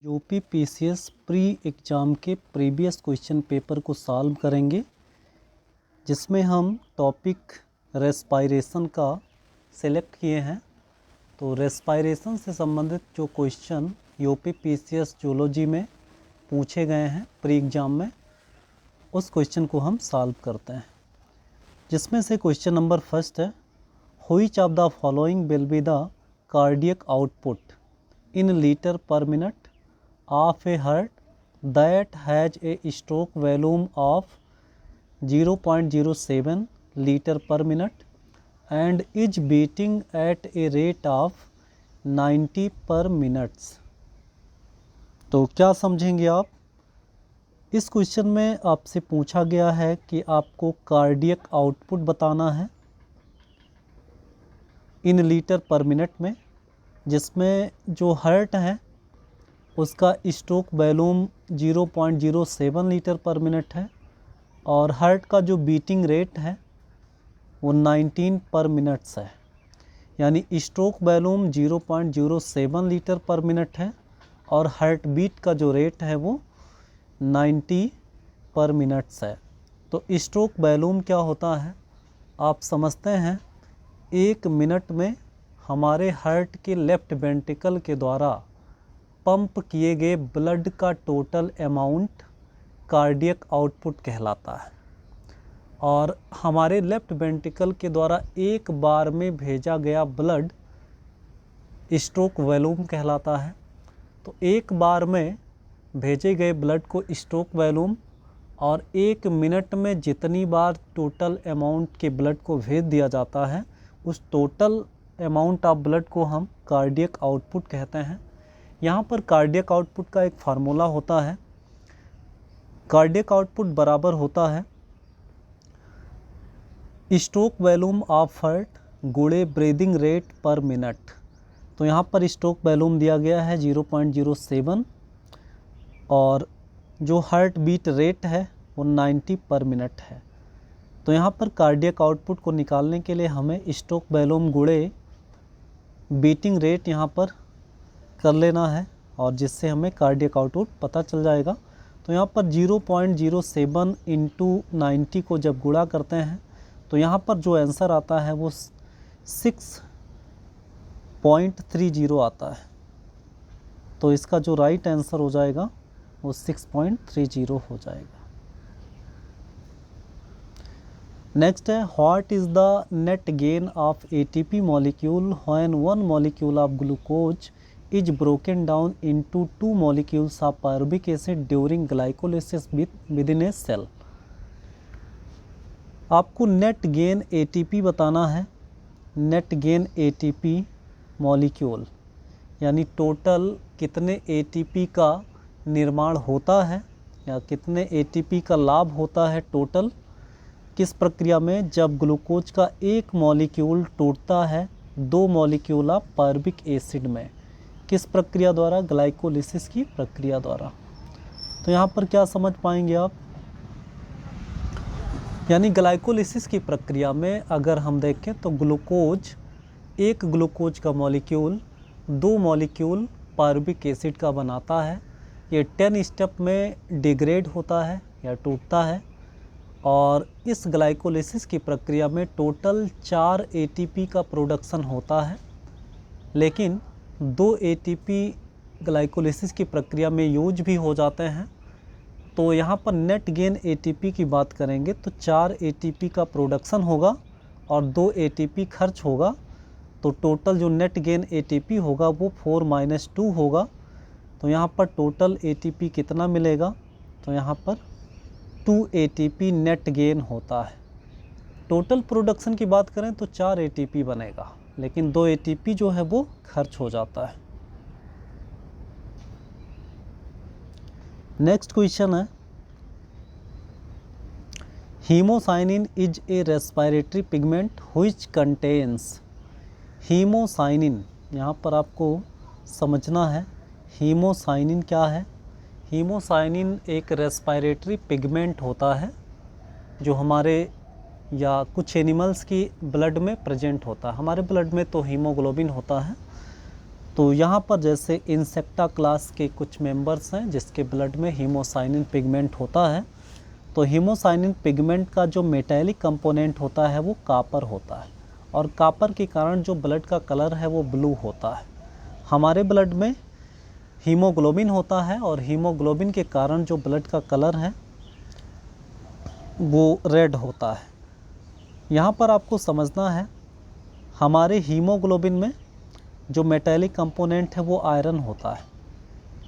UPPCS pre exam के previous question paper को solve करेंगे, जिसमें हम टॉपिक रेस्पायरेशन का सेलेक्ट किए हैं। तो रेस्पायरेशन से संबंधित जो क्वेश्चन यूपीपीसीएस जूलॉजी में पूछे गए हैं प्री एग्ज़ाम में, उस क्वेश्चन को हम सॉल्व करते हैं। जिसमें से क्वेश्चन नंबर फर्स्ट है, which of the following will be the cardiac output in litre पर minute of a heart that has a stroke volume of 0.07 liter per minute and is beating at a rate of 90 per minutes। तो क्या समझेंगे आप? इस question में आपसे पूछा गया है कि आपको कार्डियक आउटपुट बताना है इन लीटर पर मिनट में, जिसमें जो हार्ट है उसका स्ट्रोक वॉल्यूम 0.07 लीटर पर मिनट है और हार्ट का जो बीटिंग रेट है वो 19 पर मिनट्स है। यानी स्ट्रोक वॉल्यूम 0.07 लीटर पर मिनट है और हार्ट बीट का जो रेट है वो 90 पर मिनट्स है। तो स्ट्रोक वॉल्यूम क्या होता है आप समझते हैं। 1 मिनट में हमारे हार्ट के लेफ्ट वेंट्रिकल के द्वारा पंप किए गए ब्लड का टोटल अमाउंट कार्डियक आउटपुट कहलाता है और हमारे लेफ्ट वेंट्रिकल के द्वारा एक बार में भेजा गया ब्लड स्ट्रोक वॉल्यूम कहलाता है। तो एक बार में भेजे गए ब्लड को स्ट्रोक वॉल्यूम और 1 मिनट में जितनी बार टोटल अमाउंट के ब्लड को भेज दिया जाता है, उस टोटल अमाउंट ऑफ ब्लड को हम कार्डियक आउटपुट कहते हैं। यहाँ पर कार्डियक आउटपुट का एक फार्मूला होता है। कार्डियक आउटपुट बराबर होता है स्ट्रोक वॉल्यूम ऑफ हार्ट गुणे ब्रीदिंग रेट पर मिनट। तो यहाँ पर स्ट्रोक वॉल्यूम दिया गया है 0.07 और जो हार्ट बीट रेट है वो 90 पर मिनट है। तो यहाँ पर कार्डियक आउटपुट को निकालने के लिए हमें स्ट्रोक वॉल्यूम गुणे बीटिंग रेट यहाँ पर कर लेना है और जिससे हमें कार्डियक आउटपुट पता चल जाएगा। तो यहाँ पर 0.07 इंटू 90 को जब गुणा करते हैं तो यहाँ पर जो आंसर आता है वो 6.30 आता है। तो इसका जो राइट आंसर हो जाएगा वो 6.30 हो जाएगा। नेक्स्ट है, what is the net gain of ATP molecule when 1 molecule of glucose is broken down into 2 molecules of pyruvic acid during glycolysis within a cell। आपको नेट गेन एटीपी बताना है। Net gain ATP molecule यानी total कितने ATP का निर्माण होता है या कितने एटीपी का लाभ होता है टोटल किस प्रक्रिया में, जब ग्लूकोज का एक मॉलिक्यूल टूटता है 2 मॉलिक्यूल ऑफ पायरुविक एसिड में। किस प्रक्रिया द्वारा? ग्लाइकोलिसिस की प्रक्रिया द्वारा। तो यहाँ पर क्या समझ पाएंगे आप? यानी ग्लाइकोलिसिस की प्रक्रिया में अगर हम देखें तो एक ग्लूकोज का मॉलिक्यूल 2 मॉलिक्यूल पायरुविक एसिड का बनाता है। ये 10 स्टेप में डिग्रेड होता है या टूटता है और इस ग्लाइकोलिसिस की प्रक्रिया में टोटल 4 एटीपी का प्रोडक्शन होता है, लेकिन 2 एटीपी ग्लाइकोलिसिस की प्रक्रिया में यूज भी हो जाते हैं। तो यहाँ पर नेट गेन एटीपी की बात करेंगे तो 4 एटीपी का प्रोडक्शन होगा और 2 एटीपी खर्च होगा। तो टोटल जो नेट गेन एटीपी होगा वो 4 - 2 होगा। तो यहाँ पर टोटल एटीपी कितना मिलेगा? तो यहाँ पर 2 एटीपी नेट गेन होता है। टोटल प्रोडक्शन की बात करें तो 4 एटीपी बनेगा, लेकिन 2 एटीपी जो है वो खर्च हो जाता है। नेक्स्ट क्वेश्चन है, haemocyanin is a respiratory pigment which contains. Haemocyanin यहाँ पर आपको समझना है हीमोसाइनिन क्या है। हीमोसाइनिन एक रेस्पिरेटरी पिगमेंट होता है जो हमारे या कुछ एनिमल्स की ब्लड में प्रेजेंट होता है। हमारे ब्लड में तो हीमोग्लोबिन होता है तो यहाँ पर जैसे इंसेक्टा क्लास के कुछ मेंबर्स हैं जिसके ब्लड में हीमोसाइनिन पिगमेंट होता है, तो हीमोसाइनिन पिगमेंट का जो मेटेलिक कंपोनेंट होता है वो कापर होता है, और कापर के कारण जो ब्लड का कलर है वो ब्लू होता है। हमारे ब्लड में हीमोग्लोबिन होता है और हीमोग्लोबिन के कारण जो ब्लड का कलर है वो रेड होता है। यहाँ पर आपको समझना है, हमारे हीमोग्लोबिन में जो मेटेलिक कंपोनेंट है वो आयरन होता है,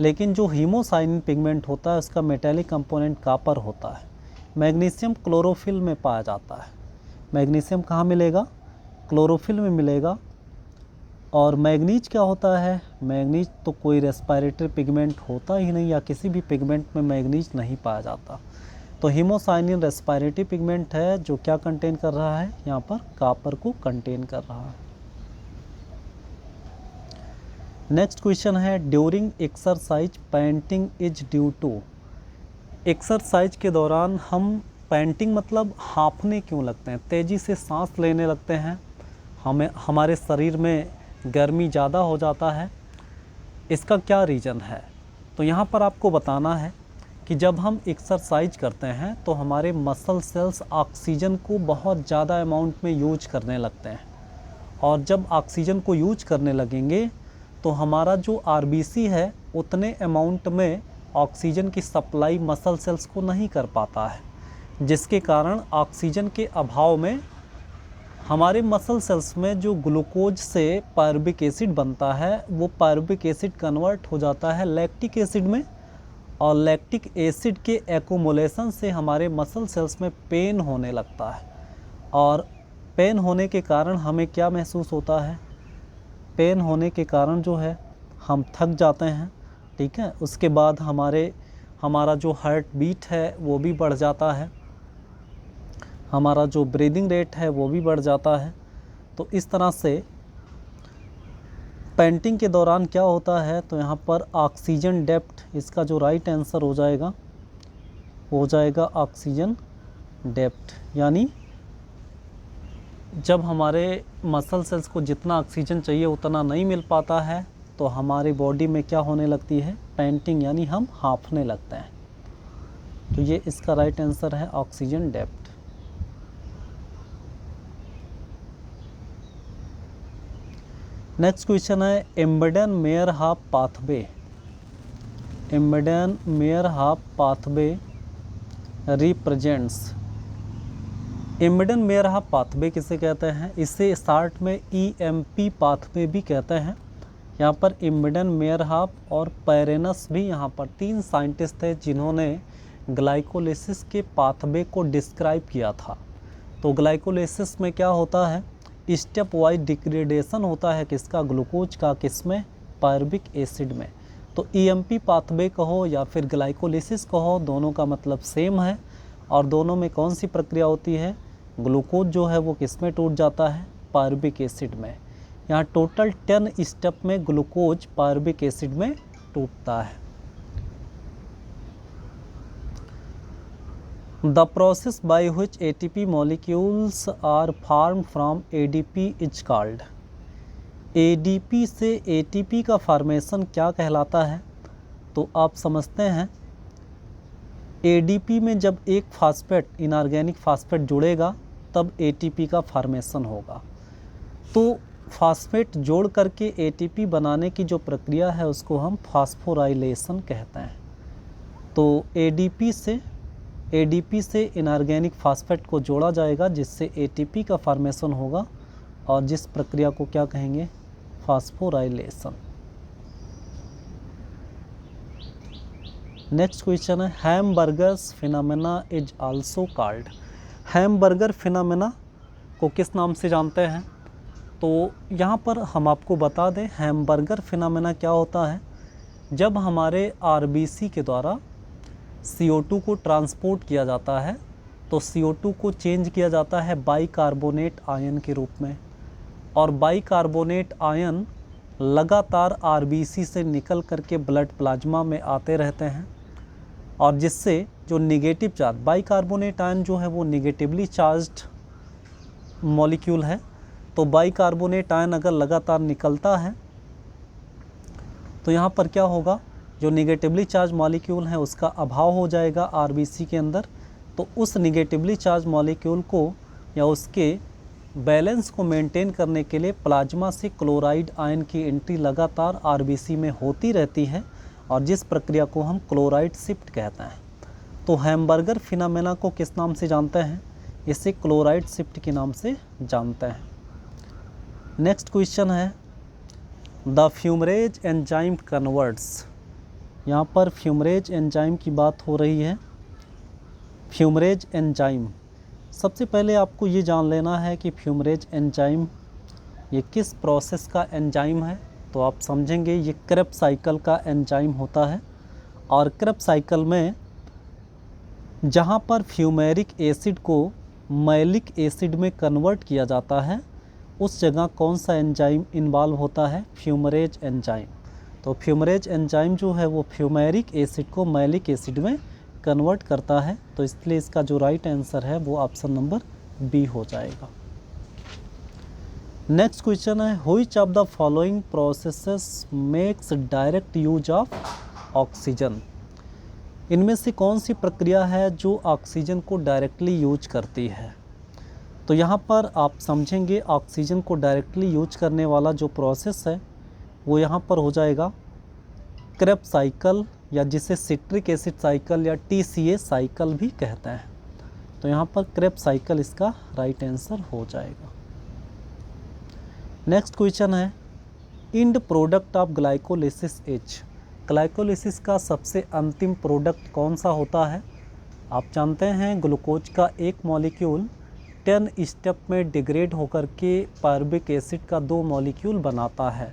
लेकिन जो हीमोसाइनिन पिगमेंट होता है उसका मेटेलिक कंपोनेंट कापर होता है। मैग्नीशियम क्लोरोफिल में पाया जाता है। मैग्नीशियम कहाँ मिलेगा? क्लोरोफिल में मिलेगा। और मैग्नीज क्या होता है? मैग्नीज तो कोई रेस्पिरेटरी पिगमेंट होता ही नहीं, या किसी भी पिगमेंट में मैग्नीज नहीं पाया जाता। तो हीमोसाइनिन रेस्पिरेटरी पिगमेंट है जो क्या कंटेन कर रहा है? यहाँ पर कापर को कंटेन कर रहा है। नेक्स्ट क्वेश्चन है, during exercise panting is due to. Exercise के दौरान हम पैंटिंग मतलब हाँफने क्यों लगते हैं, तेज़ी से सांस लेने लगते हैं, हमारे शरीर में गर्मी ज़्यादा हो जाता है, इसका क्या रीज़न है? तो यहाँ पर आपको बताना है कि जब हम एक्सरसाइज करते हैं तो हमारे मसल सेल्स ऑक्सीजन को बहुत ज़्यादा अमाउंट में यूज करने लगते हैं, और जब ऑक्सीजन को यूज करने लगेंगे तो हमारा जो आरबीसी है उतने अमाउंट में ऑक्सीजन की सप्लाई मसल सेल्स को नहीं कर पाता है, जिसके कारण ऑक्सीजन के अभाव में हमारे मसल सेल्स में जो ग्लूकोज से पायरुविक एसिड बनता है वो पायरुविक एसिड कन्वर्ट हो जाता है लैक्टिक एसिड में, और लैक्टिक एसिड के एक्यूमुलेशन से हमारे मसल सेल्स में पेन होने लगता है, और पेन होने के कारण हमें क्या महसूस होता है? पेन होने के कारण जो है हम थक जाते हैं, ठीक है। उसके बाद हमारा जो हार्ट बीट है वो भी बढ़ जाता है, हमारा जो ब्रीदिंग रेट है वो भी बढ़ जाता है। तो इस तरह से पेंटिंग के दौरान क्या होता है, तो यहाँ पर ऑक्सीजन डेप्थ, इसका जो राइट आंसर हो जाएगा ऑक्सीजन डेप्थ, यानी जब हमारे मसल सेल्स को जितना ऑक्सीजन चाहिए उतना नहीं मिल पाता है तो हमारी बॉडी में क्या होने लगती है? पेंटिंग, यानी हम हाँफने लगते हैं। तो ये इसका राइट आंसर है ऑक्सीजन डेप्थ। नेक्स्ट क्वेश्चन है, Embden Meyerhof pathway. Embden Meyerhof pathway represents. Embden Meyerhof pathway किसे कहते हैं? इसे स्टार्ट में EMP पाथवे भी कहते हैं। यहाँ पर एम्बेडन मेयर हाफ और पैरेनस भी यहाँ पर 3 साइंटिस्ट थे जिन्होंने ग्लाइकोलिसिस के पाथवे को डिस्क्राइब किया था। तो ग्लाइकोलिसिस में क्या होता है? स्टेप वाइज डिग्रेडेशन होता है, किसका? ग्लूकोज का, किसमें? पायरुविक एसिड में। तो EMP पाथवे कहो या फिर ग्लाइकोलिसिस कहो, दोनों का मतलब सेम है, और दोनों में कौन सी प्रक्रिया होती है? ग्लूकोज जो है वो किस में टूट जाता है? पायरुविक एसिड में। यहाँ टोटल 10 स्टेप में ग्लूकोज पायरुविक एसिड में टूटता है। The process by which ATP molecules are form from ADP is called. ADP से ATP का फॉर्मेशन क्या कहलाता है? तो आप समझते हैं, ADP में जब एक फास्फेट, इनऑर्गेनिक फास्फेट जुड़ेगा तब ATP का फॉर्मेशन होगा। तो फास्फेट जोड़ करके ATP बनाने की जो प्रक्रिया है उसको हम फास्फोराइलेशन कहते हैं। तो ADP से इनऑर्गेनिक फास्फेट को जोड़ा जाएगा जिससे ATP का फॉर्मेशन होगा, और जिस प्रक्रिया को क्या कहेंगे? फास्फोराइलेशन। नेक्स्ट क्वेश्चन है, hamburgers phenomena is also called. Hamburger phenomena को किस नाम से जानते हैं? तो यहाँ पर हम आपको बता दें, हैमबर्गर फिनोमेना क्या होता है? जब हमारे आरबीसी के द्वारा CO2 को ट्रांसपोर्ट किया जाता है तो CO2 को चेंज किया जाता है बाइकार्बोनेट आयन के रूप में, और बाइकार्बोनेट आयन लगातार आरबीसी से निकल करके ब्लड प्लाज्मा में आते रहते हैं, और जिससे जो निगेटिव चार्ज, बाइकार्बोनेट आयन जो है वो निगेटिवली चार्ज्ड मॉलिक्यूल है, तो बाइकार्बोनेट आयन अगर लगातार निकलता है तो यहाँ पर क्या होगा, जो निगेटिवली चार्ज मॉलिक्यूल है उसका अभाव हो जाएगा आरबीसी के अंदर। तो उस निगेटिवली चार्ज मॉलिक्यूल को या उसके बैलेंस को मेंटेन करने के लिए प्लाज्मा से क्लोराइड आयन की एंट्री लगातार आरबीसी में होती रहती है, और जिस प्रक्रिया को हम क्लोराइड शिफ्ट कहते हैं। तो हैम्बर्गर फिनोमेना को किस नाम से जानते हैं? इसे क्लोराइड शिफ्ट के नाम से जानते हैं। नेक्स्ट क्वेश्चन है, द फ्यूमरेज एंजाइम कन्वर्ट्स। यहाँ पर फ्यूमरेज एंजाइम की बात हो रही है। फ्यूमरेज एंजाइम, सबसे पहले आपको ये जान लेना है कि फ्यूमरेज एंजाइम ये किस प्रोसेस का एंजाइम है। तो आप समझेंगे ये क्रेब्स साइकिल का एंजाइम होता है। और क्रेब्स साइकिल में जहाँ पर फ्यूमेरिक एसिड को मैलिक एसिड में कन्वर्ट किया जाता है, उस जगह कौन सा एंजाइम इन्वॉल्व होता है? Fumarase enzyme. तो फ्यूमरेज एंजाइम जो है वो फ्यूमेरिक एसिड को मैलिक एसिड में कन्वर्ट करता है। तो इसलिए इसका जो राइट आंसर है वो ऑप्शन नंबर बी हो जाएगा। नेक्स्ट क्वेश्चन है, which of the following processes makes direct use of oxygen. इनमें से कौन सी प्रक्रिया है जो ऑक्सीजन को डायरेक्टली यूज करती है? तो यहाँ पर आप समझेंगे ऑक्सीजन को डायरेक्टली यूज करने वाला जो प्रोसेस है वो यहाँ पर हो जाएगा क्रेब्स साइकिल, या जिसे सिट्रिक एसिड साइकिल या TCA साइकिल भी कहते हैं। तो यहाँ पर क्रेब्स साइकिल इसका राइट आंसर हो जाएगा। नेक्स्ट क्वेश्चन है, end product of glycolysis is. Glycolysis का सबसे अंतिम प्रोडक्ट कौन सा होता है? आप जानते हैं ग्लूकोज का एक मॉलिक्यूल 10 स्टेप में डिग्रेड होकर के पायरुविक एसिड का 2 मॉलिक्यूल बनाता है।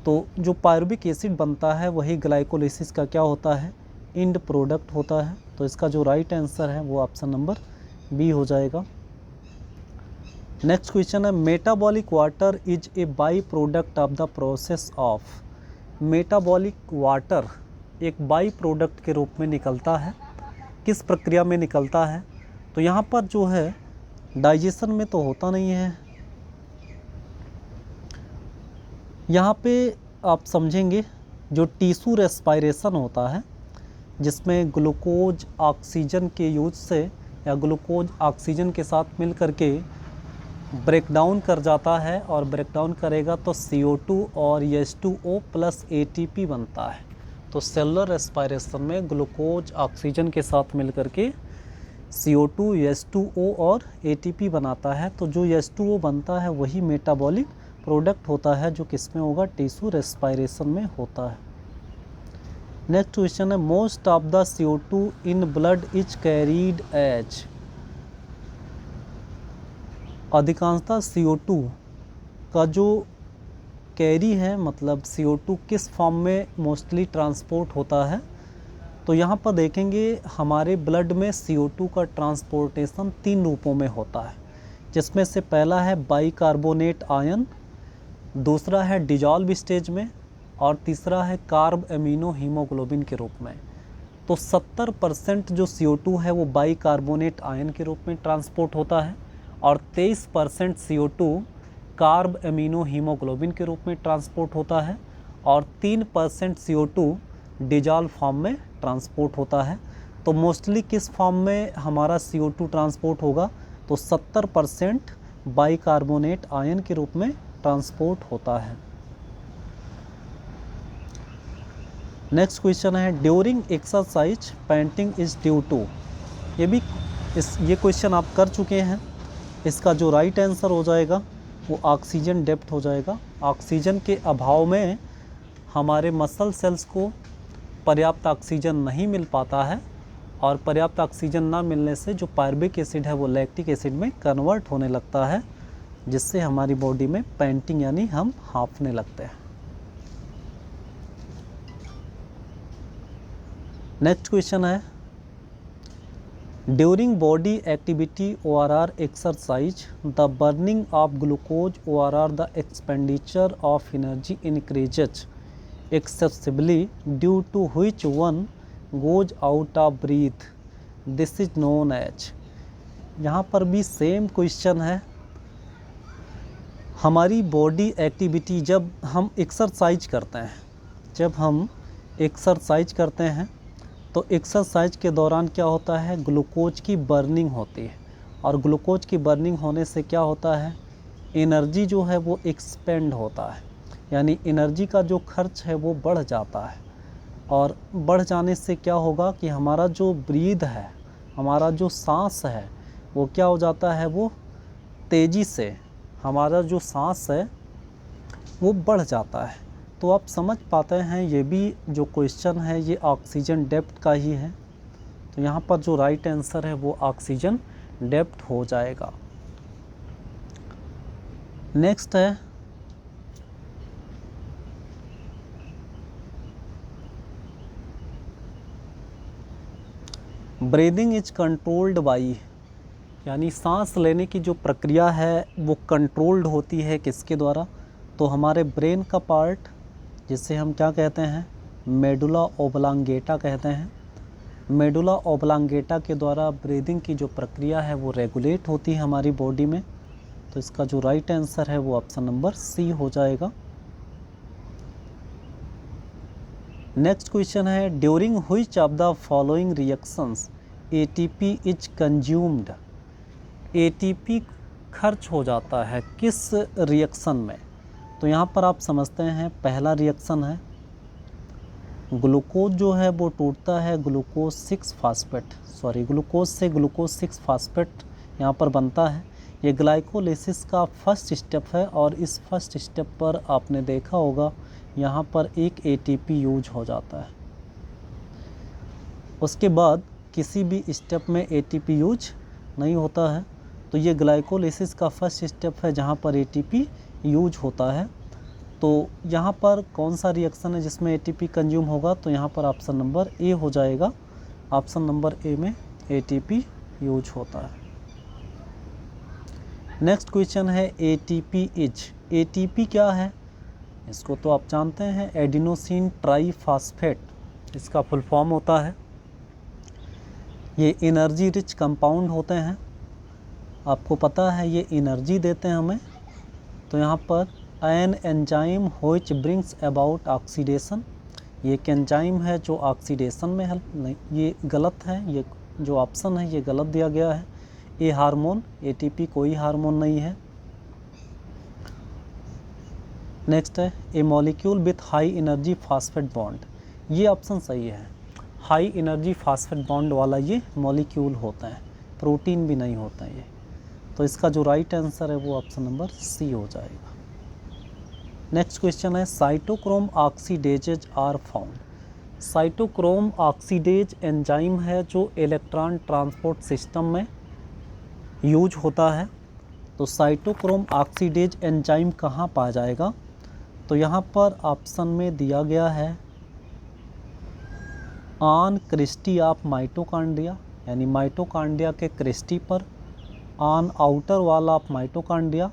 तो जो पायरुविक एसिड बनता है वही ग्लाइकोलिसिस का क्या होता है? इंड प्रोडक्ट होता है। तो इसका जो राइट आंसर है वो ऑप्शन नंबर बी हो जाएगा। नेक्स्ट क्वेश्चन है, metabolic water is a by product of the process of. Metabolic water एक बाई प्रोडक्ट के रूप में निकलता है, किस प्रक्रिया में निकलता है? तो यहाँ पर जो है डाइजेशन में तो होता नहीं है। यहाँ पे आप समझेंगे जो टिश्यू रेस्पायरेशन होता है, जिसमें ग्लूकोज ऑक्सीजन के यूज से या ग्लूकोज ऑक्सीजन के साथ मिल करके ब्रेक डाउन कर जाता है, और ब्रेक डाउन करेगा तो CO2 और H2O प्लस ATP बनता है। तो सेलुलर रेस्पायरेशन में ग्लूकोज ऑक्सीजन के साथ मिल करके CO2, H2O और ATP बनाता है। तो जो H2O बनता है वही मेटाबॉलिक प्रोडक्ट होता है, जो किसमें होगा? टिश्यू रेस्पायरेशन में होता है। नेक्स्ट क्वेश्चन है, most of the CO2 in blood is carried as. अधिकांशतः CO2 का जो कैरी है, मतलब CO2 किस फॉर्म में मोस्टली ट्रांसपोर्ट होता है? तो यहाँ पर देखेंगे हमारे ब्लड में CO2 का ट्रांसपोर्टेशन 3 रूपों में होता है, जिसमें से पहला है बाइकार्बोनेट आयन, दूसरा है डिजॉल्व स्टेज में, और तीसरा है कार्ब एमिनो हीमोग्लोबिन के रूप में। तो 70% जो CO2 है वो बाइकार्बोनेट आयन के रूप में ट्रांसपोर्ट होता है, और 23% CO2 कार्ब एमिनो हीमोग्लोबिन के रूप में ट्रांसपोर्ट होता है, और 3% CO2 डिजॉल्व फॉर्म में ट्रांसपोर्ट होता है। तो मोस्टली किस फॉर्म में हमारा CO2 ट्रांसपोर्ट होगा? तो 70% बाइकार्बोनेट आयन के रूप में ट्रांसपोर्ट होता है। नेक्स्ट क्वेश्चन है, during exercise panting is due to. ये क्वेश्चन आप कर चुके हैं। इसका जो राइट आंसर हो जाएगा वो ऑक्सीजन डेप्थ हो जाएगा। ऑक्सीजन के अभाव में हमारे मसल सेल्स को पर्याप्त ऑक्सीजन नहीं मिल पाता है, और पर्याप्त ऑक्सीजन ना मिलने से जो पायरुविक एसिड है वो लैक्टिक एसिड में कन्वर्ट होने लगता है, जिससे हमारी बॉडी में पैंटिंग यानी हम हाँफने लगते हैं। नेक्स्ट क्वेश्चन है, during body activity ORR exercise the burning of glucose ORR the expenditure of energy increases excessively due to which one goes out of breath, this is known as. यहाँ पर भी same question है। हमारी body activity, जब हम exercise करते हैं जब हम एक्सरसाइज करते हैं तो एक्सरसाइज के दौरान क्या होता है, ग्लूकोज की बर्निंग होती है, और ग्लूकोज की बर्निंग होने से क्या होता है, एनर्जी जो है वो एक्सपेंड होता है, यानी एनर्जी का जो खर्च है वो बढ़ जाता है। और बढ़ जाने से क्या होगा कि हमारा जो ब्रीथ है, हमारा जो सांस है वो क्या हो जाता है, वो तेज़ी से हमारा जो सांस है वो बढ़ जाता है। तो आप समझ पाते हैं ये भी जो क्वेश्चन है ये ऑक्सीजन डेप्थ का ही है। तो यहाँ पर जो राइट आंसर है वो ऑक्सीजन डेप्थ हो जाएगा। नेक्स्ट है ब्रीदिंग इज कंट्रोल्ड बाई, यानी सांस लेने की जो प्रक्रिया है वो कंट्रोल्ड होती है किसके द्वारा, तो हमारे ब्रेन का पार्ट जिसे हम क्या कहते हैं, मेडुला ओब्लांगेटा कहते हैं। मेडुला ओब्लांगेटा के द्वारा ब्रीदिंग की जो प्रक्रिया है वो रेगुलेट होती है हमारी बॉडी में। तो इसका जो राइट आंसर है वो ऑप्शन नंबर सी हो जाएगा। नेक्स्ट क्वेश्चन है during which of the following reactions ATP is consumed. ATP खर्च हो जाता है किस रिएक्शन में, तो यहाँ पर आप समझते हैं पहला रिएक्शन है ग्लूकोज जो है वो टूटता है ग्लूकोज 6 फास्फेट, ग्लूकोज से ग्लूकोज 6 फास्फेट यहाँ पर बनता है। ये ग्लाइकोलिसिस का फर्स्ट स्टेप है, और इस फर्स्ट स्टेप पर आपने देखा होगा यहाँ पर एक एटीपी यूज हो जाता है। उसके बाद किसी भी स्टेप में एटीपी यूज नहीं होता है। तो ये ग्लाइकोलिसिस का फर्स्ट स्टेप है जहाँ पर एटीपी यूज होता है। तो यहाँ पर कौन सा रिएक्शन है जिसमें एटीपी कंज्यूम होगा, तो यहाँ पर ऑप्शन नंबर ए हो जाएगा। ऑप्शन नंबर ए में एटीपी यूज होता है। नेक्स्ट क्वेश्चन है एटीपी इज, एटीपी क्या है, इसको तो आप जानते हैं एडिनोसिन ट्राईफॉस्फेट, इसका फुल फॉर्म होता है। ये एनर्जी रिच कंपाउंड होते हैं, आपको पता है ये एनर्जी देते हैं हमें। तो यहाँ पर an enzyme which brings about oxidation, ये एक एंजाइम है जो ऑक्सीडेशन में हेल्प नहीं, ये गलत है, ये जो ऑप्शन है ये गलत दिया गया है। ए हार्मोन, एटीपी कोई हार्मोन नहीं है। नेक्स्ट है a molecule with high energy phosphate bond, ये ऑप्शन सही है। हाई एनर्जी फास्फेट बॉन्ड वाला ये मॉलिक्यूल होता है, प्रोटीन भी नहीं होता है ये। तो इसका जो राइट आंसर है वो ऑप्शन नंबर सी हो जाएगा। नेक्स्ट क्वेश्चन है cytochrome oxidases are found. Cytochrome oxidase enzyme है जो इलेक्ट्रॉन ट्रांसपोर्ट सिस्टम में यूज होता है। तो साइटोक्रोम ऑक्सीडेज एंजाइम कहाँ पाया जाएगा, तो यहाँ पर ऑप्शन में दिया गया है ऑन क्रिस्टी ऑफ माइटोकॉन्ड्रिया, यानी माइटोकॉन्ड्रिया के क्रिस्टी पर, on outer wall of mitochondria,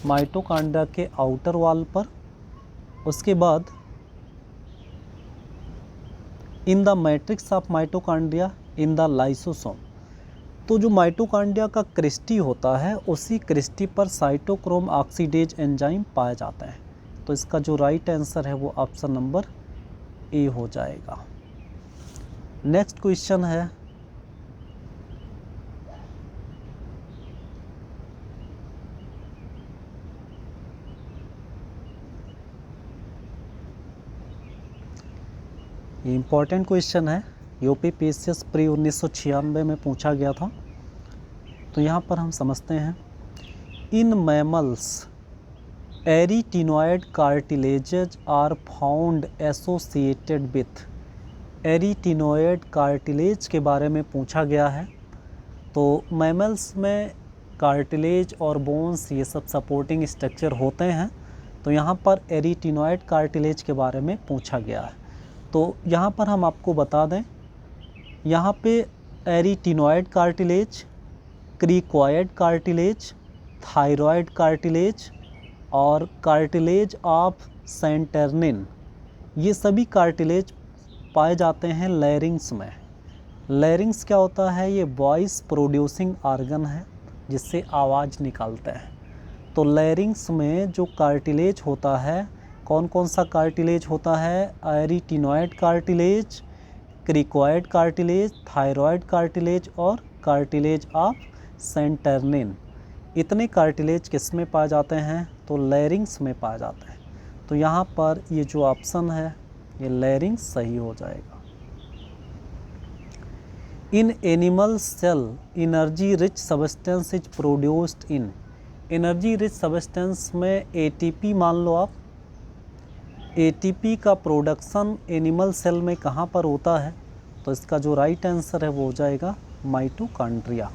mitochondria के आउटर वॉल पर, उसके बाद in the matrix of mitochondria, in the lysosome. तो जो माइटोकॉन्ड्रिया का क्रिस्टी होता है उसी क्रिस्टी पर साइटोक्रोम ऑक्सीडेज एंजाइम पाया जाता है। तो इसका जो राइट आंसर है वो ऑप्शन नंबर ए हो जाएगा। नेक्स्ट क्वेश्चन है ये इम्पॉर्टेंट क्वेश्चन है, यूपीपीएससी प्री 1996 में पूछा गया था। तो यहाँ पर हम समझते हैं in mammals arytenoid cartilages are found associated with, arytenoid cartilage के बारे में पूछा गया है। तो मैमल्स में कार्टिलेज और बोन्स ये सब सपोर्टिंग स्ट्रक्चर होते हैं। तो यहाँ पर एरिटिनॉइड कार्टिलेज के बारे में पूछा गया है। तो यहाँ पर हम आपको बता दें, यहाँ पे arytenoid cartilage, cricoid cartilage, thyroid cartilage और कार्टिलेज ऑफ सेंटरनिन, ये सभी कार्टिलेज पाए जाते हैं लैरिंग्स में। लैरिंग्स क्या होता है, ये वॉइस प्रोड्यूसिंग ऑर्गन है जिससे आवाज़ निकालते हैं। तो लैरिंग्स में जो कार्टिलेज होता है कौन कौन सा कार्टिलेज होता है? Arytenoid cartilage, cricoid cartilage, thyroid cartilage और कार्टिलेज ऑफ सेंटरनिन। इतने कार्टिलेज किस में पाए जाते हैं? तो लैरिंग्स में पाए जाते हैं। तो यहाँ पर ये जो ऑप्शन है ये लैरिंग्स सही हो जाएगा। In animal cell energy rich substance is produced in. Energy rich substance में एटीपी मान लो आप, एटीपी का प्रोडक्शन एनिमल सेल में कहाँ पर होता है? तो इसका जो राइट आंसर है वो हो जाएगा माइटोकॉन्ड्रिया।